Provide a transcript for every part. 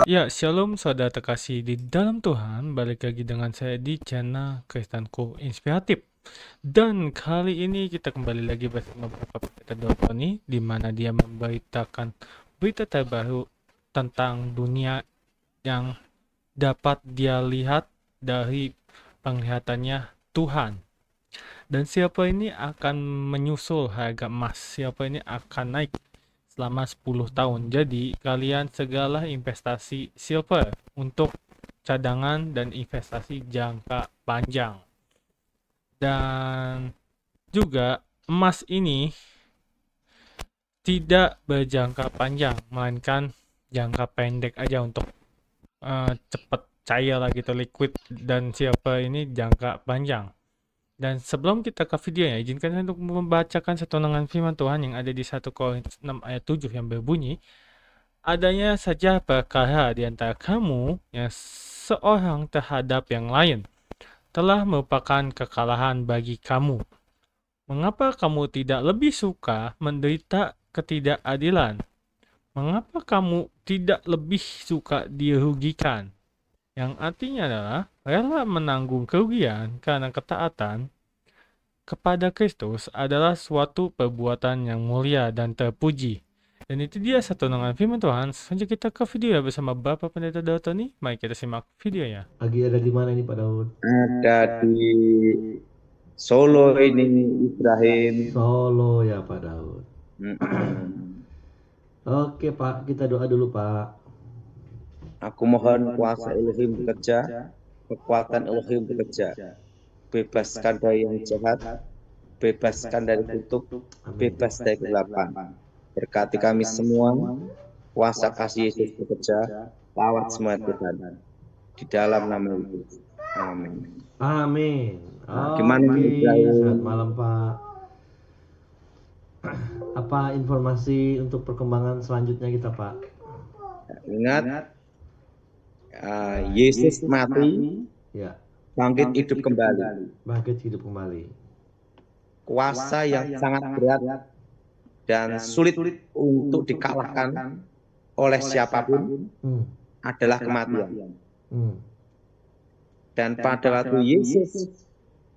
Ya, shalom saudara terkasih di dalam Tuhan. Balik lagi dengan saya di channel Kristenku Inspiratif. Dan kali ini kita kembali lagi bersama Bapak Pendeta Dotoni, di mana dia memberitakan berita terbaru tentang dunia yang dapat dia lihat dari penglihatannya Tuhan. Dan siapa ini akan menyusul harga emas? Siapa ini akan naik selama 10 tahun. Jadi, kalian segala investasi silver untuk cadangan dan investasi jangka panjang. Dan juga emas ini tidak berjangka panjang, melainkan jangka pendek aja untuk cepat cair lah gitu, liquid, dan silver ini jangka panjang. Dan sebelum kita ke videonya, izinkan saya untuk membacakan setonangan firman Tuhan yang ada di 1 Korintus 6 ayat 7 yang berbunyi, adanya saja perkara di antara kamu yang seorang terhadap yang lain telah merupakan kekalahan bagi kamu. Mengapa kamu tidak lebih suka menderita ketidakadilan? Mengapa kamu tidak lebih suka dirugikan? Yang artinya adalah rela menanggung kerugian karena ketaatan kepada Kristus adalah suatu perbuatan yang mulia dan terpuji. Dan itu dia satu dengan firman Tuhan. Selanjutnya kita ke video ya bersama Bapak Pendeta Dautoni. Mari kita simak videonya. Lagi ada di mana ini Pak Daud? Ada di Solo ini Ibrahim. Solo ya Pak Daud. Mm-mm. Oke Pak, kita doa dulu Pak. Aku mohon kuasa Elohim bekerja, kekuatan Elohim bekerja. Bebaskan dari yang jahat, bebaskan dari kutuk, Amin. bebas dari kegelapan. Berkati kami semua, kuasa kasih Yesus bekerja, lawat semua Tuhan. Di dalam nama Yesus. Amin. Amin. Nah, gimana Oke, Ibrahim? selamat malam Pak. Apa informasi untuk perkembangan selanjutnya kita Pak? Ingat, Yesus mati, Ya, bangkit hidup kembali. bangkit hidup kembali. Kuasa yang sangat berat dan sulit untuk dikalahkan oleh siapapun adalah kematian. Dan pada waktu Yesus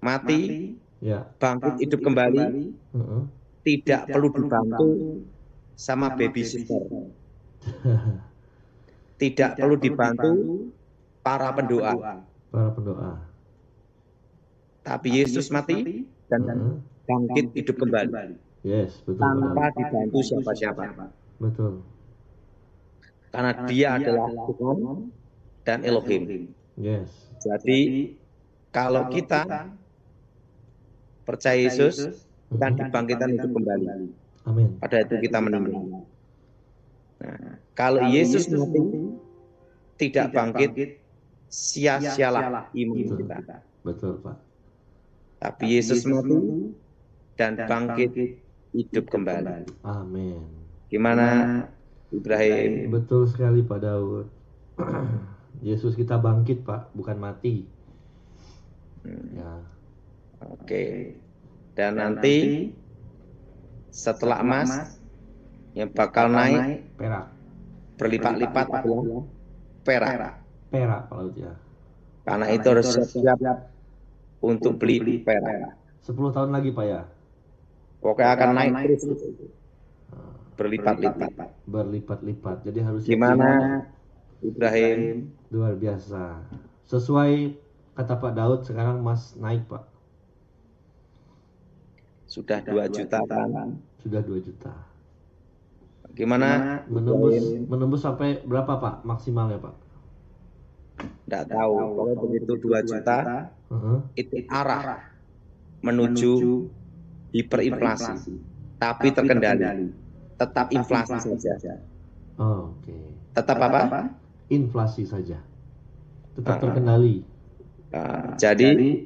mati, Ya, bangkit hidup kembali, tidak perlu dibantu sama babysitter. Tidak perlu dibantu para pendoa. para pendoa. Tapi Yesus mati dan bangkit hidup kembali. Yes, betul Pak Tanpa Daud. dibantu siapa-siapa. Betul. Karena dia adalah Tuhan dan Elohim. Yes. Jadi kalau kita percaya Yesus, kita dibangkitkan hidup kembali. Amin. Pada itu kita meninggal. Nah, kalau Yesus mati tidak bangkit, sia-sialah iman kita. Betul Pak. Tapi Yesus mati dan bangkit hidup kembali. Amin. Gimana Ibrahim? Betul sekali Pak Daud. Yesus kita bangkit Pak, bukan mati. Ya. Oke. Dan nanti setelah emas yang bakal naik Perak. berlipat-lipat adalah perak. Perak Pak Daud ya. Karena itu harus siap-siap untuk beli perak. 10 tahun lagi Pak ya. Pokoknya akan naik terus berlipat-lipat. Berlipat-lipat. Jadi harus Gimana Ibrahim? Luar biasa. Sesuai kata Pak Daud, sekarang emas naik Pak. Sudah 2 juta kan? Sudah 2 juta. Gimana? Menembus sampai berapa Pak maksimalnya Pak? Tidak tahu. Kalau begitu 2 juta itu arah menuju hiperinflasi. Tapi terkendali. Tetap inflasi saja. Oh, oke. Tetap apa? Inflasi saja. Tetap terkendali. Jadi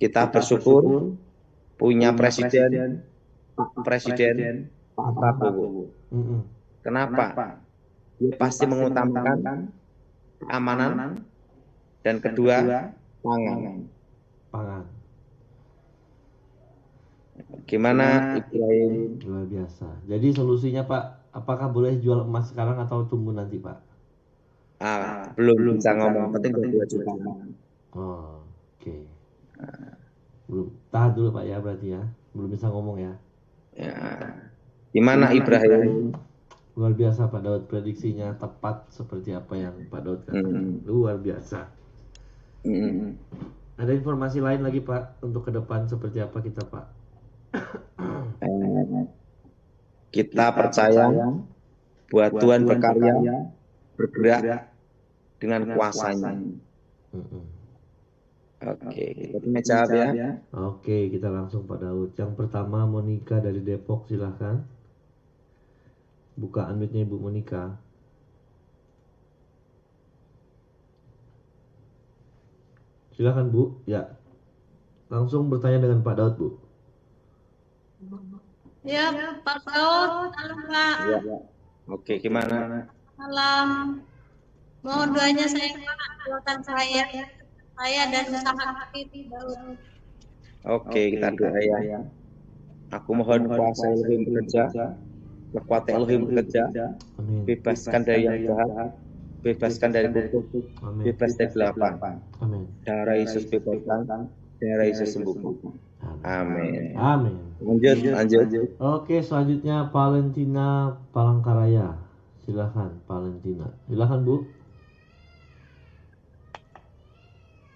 kita bersyukur punya presiden Pak Prabowo. Kenapa? Dia pasti mengutamakan keamanan dan kedua pangan. Gimana Ibrahim? Luar biasa. Jadi solusinya Pak, apakah boleh jual emas sekarang atau tunggu nanti Pak? Belum bisa ngomong, penting udah 2 juta. Oh, oke. Belum. Tahan dulu Pak ya berarti ya. Belum bisa ngomong ya. Ya. Gimana Ibrahim? Luar biasa Pak Daud, prediksinya tepat seperti apa yang Pak Daud katakan. Luar biasa. Ada informasi lain lagi Pak untuk ke depan seperti apa kita Pak? Kita percaya buat Tuhan berkarya, bergerak dengan kuasanya. Oke, kita punya jawab ya. Oke, kita langsung Pak Daud. Yang pertama Monica dari Depok, silahkan. Buka unmute-nya Ibu Monica. Silahkan Bu. Ya. Langsung bertanya dengan Pak Daud Bu. Ya, Pak Saud, halo Pak. Ya. Oke, gimana? Malam. Mohon doanya saya Pak, doakan saya dan sahabat Daud. Oke, kita doa ya. Aku mohon kuasa Elohim bekerja, kekuatan Elohim bekerja, Amin. bebaskan dari yang jahat, bebaskan dari kutuk, Amin. bebas dari gelapang. Amin. Darah Yesus bebaskan, darah Yesus sembuhkan. Amin. Amin. Lanjut. Oke, selanjutnya Valentina Palangkaraya. Silahkan Valentina. Silahkan Bu.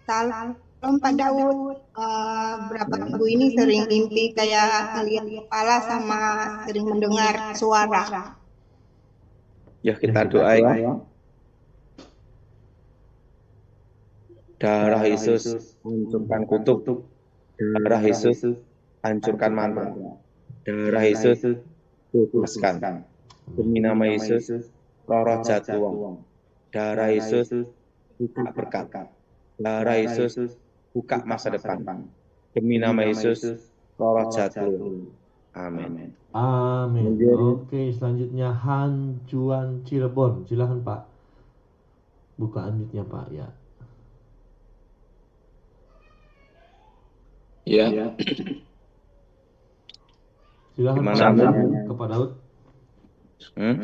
Salam Pak Daud. Berapa minggu ini sering mimpi kayak lihat kepala sama sering mendengar suara. Ya, kita doa ya. Darah Yesus hancurkan kutuk, darah Yesus hancurkan mantra, darah Yesus bebaskan. Demi nama Yesus, roh jahat keluar. Darah Yesus buka berkat. Darah Yesus buka masa depan. Demi nama Yesus, roh jahat keluar. Amin. Amin. Oke, selanjutnya Han Juan Cirebon. Silahkan Pak. Buka unmute-nya Pak ya. Ya, Silahkan Gimana, Pak Bu? ke Pak Daud.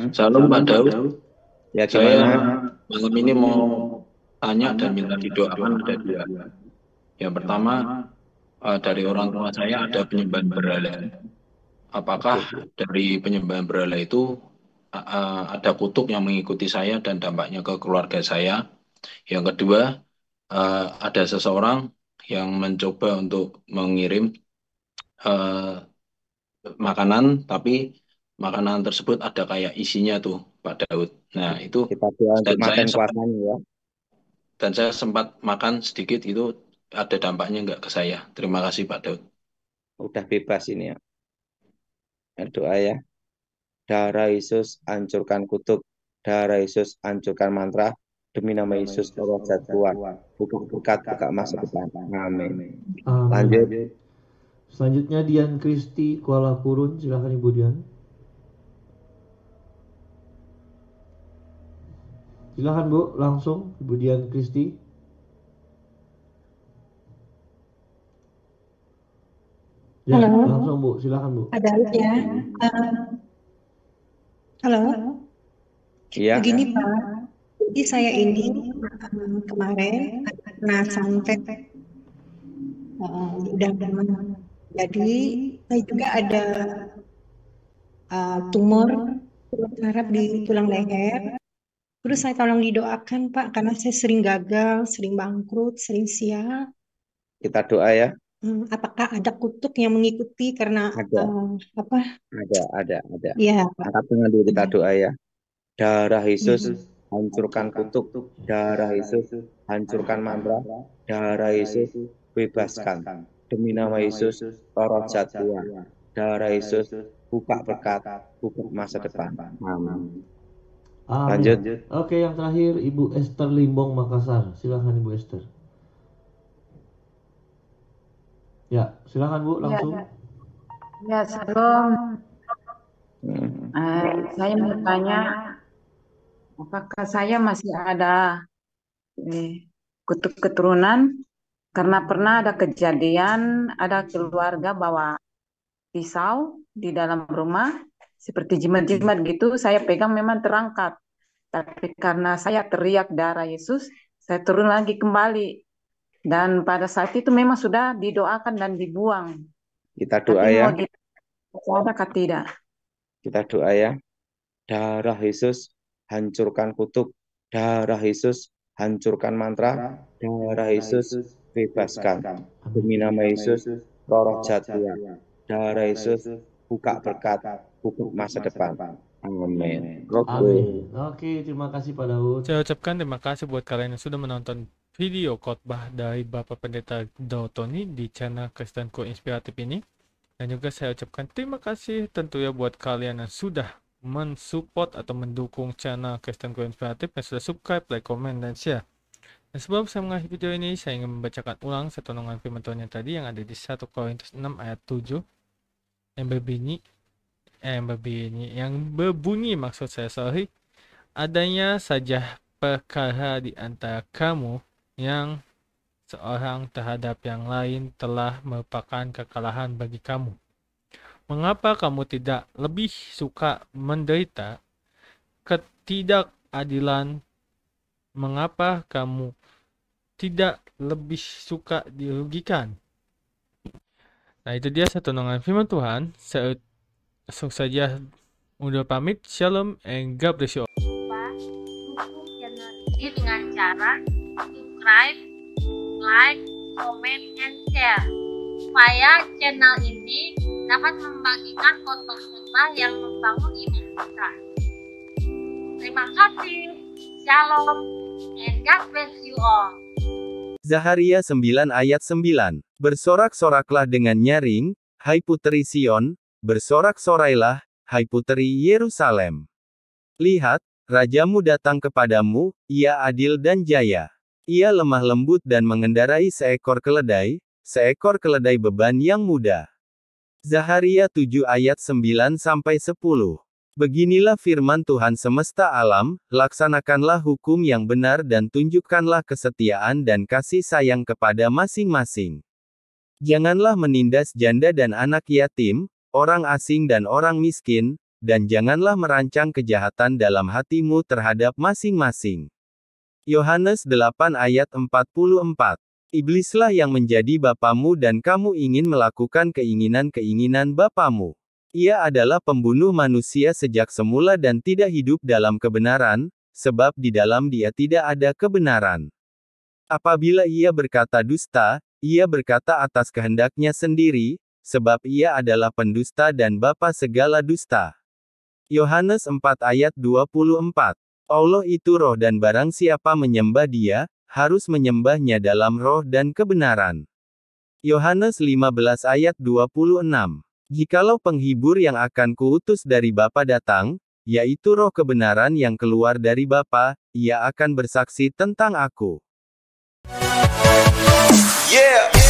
Salam Pak Daud. Ya, Saya gimana? malam ini mau tanya dan minta didoakan ada 2. Yang pertama, dari orang tua saya ada penyembahan berhala. Apakah dari penyembahan berhala itu ada kutuk yang mengikuti saya dan dampaknya ke keluarga saya? Yang kedua, ada seseorang yang mencoba untuk mengirim makanan, tapi makanan tersebut ada kayak isinya tuh Pak Daud. Nah itu Kita doa untuk makan saya kuasanya ya. dan saya sempat makan sedikit, itu ada dampaknya nggak ke saya? Terima kasih Pak Daud. Udah bebas ini ya. Doa ya. Darah Yesus hancurkan kutuk, darah Yesus hancurkan mantra. Demi nama Yesus, roh jahat keluar. Buka berkat, buka masa depan. Amin. Lanjut. Selanjutnya Dian Kristi Kuala Kurun. Silahkan Ibu Dian. Silahkan Bu, langsung Ibu Dian Kristi. Ya, Halo. langsung Bu, silahkan Bu. Ada ya. Halo. Iya. Begini Pak. Jadi saya ini kemarin kena santet. Udah benar. Jadi saya juga ada tumor saraf di tulang leher. Terus saya tolong didoakan Pak, karena saya sering gagal, sering bangkrut, sering sial. Kita doa ya. Apakah ada kutuk yang mengikuti karena Ada. Ada. Iya, Angkat tangan dulu, kita doa ya. Darah Yesus hancurkan kutuk, darah Yesus hancurkan mantra, darah Yesus bebaskan. Demi nama Yesus, roh jahat keluar. Darah Yesus buka berkat, buka masa depan. Amin. Lanjut. Oke, yang terakhir Ibu Esther Limbong Makassar. Silahkan Ibu Esther. Ya, silahkan Bu, langsung. Ya, Shalom. Saya mau tanya, apakah saya masih ada kutuk keturunan? Karena pernah ada kejadian, ada keluarga bawa pisau di dalam rumah, seperti jimat-jimat gitu, saya pegang memang terangkat. Tapi karena saya teriak darah Yesus, saya turun lagi kembali. Dan pada saat itu memang sudah didoakan dan dibuang. Kita doa Tapi ya. mau ada kah tidak? Kita doa ya. Darah Yesus, hancurkan kutuk. Darah Yesus, hancurkan mantra. Darah Yesus, bebaskan. Demi nama Yesus, roh jahat keluar. Darah Yesus, buka berkat, buka masa depan. Amin. Amin. Oke, terima kasih Pak Daud. Saya ucapkan terima kasih buat kalian yang sudah menonton video khotbah dari Bapak Pendeta Daud Tony di channel Kristenku Inspiratif ini. Dan juga saya ucapkan terima kasih tentunya buat kalian yang sudah mensupport atau mendukung channel Kristenku Inspiratif, yang sudah subscribe, like, comment, dan share. Dan sebelum saya mengakhiri video ini, saya ingin membacakan ulang setonongan firman Tuhan yang tadi yang ada di 1 Korintus 6 ayat 7 yang berbunyi maksud saya sorry, adanya saja perkara di antara kamu yang seorang terhadap yang lain telah merupakan kekalahan bagi kamu. Mengapa kamu tidak lebih suka menderita ketidakadilan? Mengapa kamu tidak lebih suka dirugikan? Nah, itu dia setonongan firman Tuhan. Saya langsung saja undur pamit. Shalom and God bless you all. Dukung channel ini dengan cara subscribe, like, comment, and share supaya channel ini dapat membagikan khotbah-khotbah yang membangun iman kita. Terima kasih. Shalom and God bless you all. Zaharia 9 ayat 9. Bersorak-soraklah dengan nyaring, hai puteri Sion, bersorak-sorailah, hai puteri Yerusalem. Lihat, rajamu datang kepadamu, ia adil dan jaya. Ia lemah lembut dan mengendarai seekor keledai beban yang mudah. Zaharia 7 ayat 9-10. Beginilah firman Tuhan semesta alam, laksanakanlah hukum yang benar dan tunjukkanlah kesetiaan dan kasih sayang kepada masing-masing. Janganlah menindas janda dan anak yatim, orang asing dan orang miskin, dan janganlah merancang kejahatan dalam hatimu terhadap masing-masing. Yohanes 8 ayat 44. Iblislah yang menjadi bapamu dan kamu ingin melakukan keinginan-keinginan bapamu. Ia adalah pembunuh manusia sejak semula dan tidak hidup dalam kebenaran, sebab di dalam dia tidak ada kebenaran. Apabila ia berkata dusta, ia berkata atas kehendaknya sendiri, sebab ia adalah pendusta dan bapa segala dusta. Yohanes 4 ayat 24. Allah itu roh dan barang siapa menyembah dia, harus menyembahnya dalam roh dan kebenaran. Yohanes 15 ayat 26. Jikalau penghibur yang akan kuutus dari Bapa datang, yaitu roh kebenaran yang keluar dari Bapa, ia akan bersaksi tentang aku. Yeah!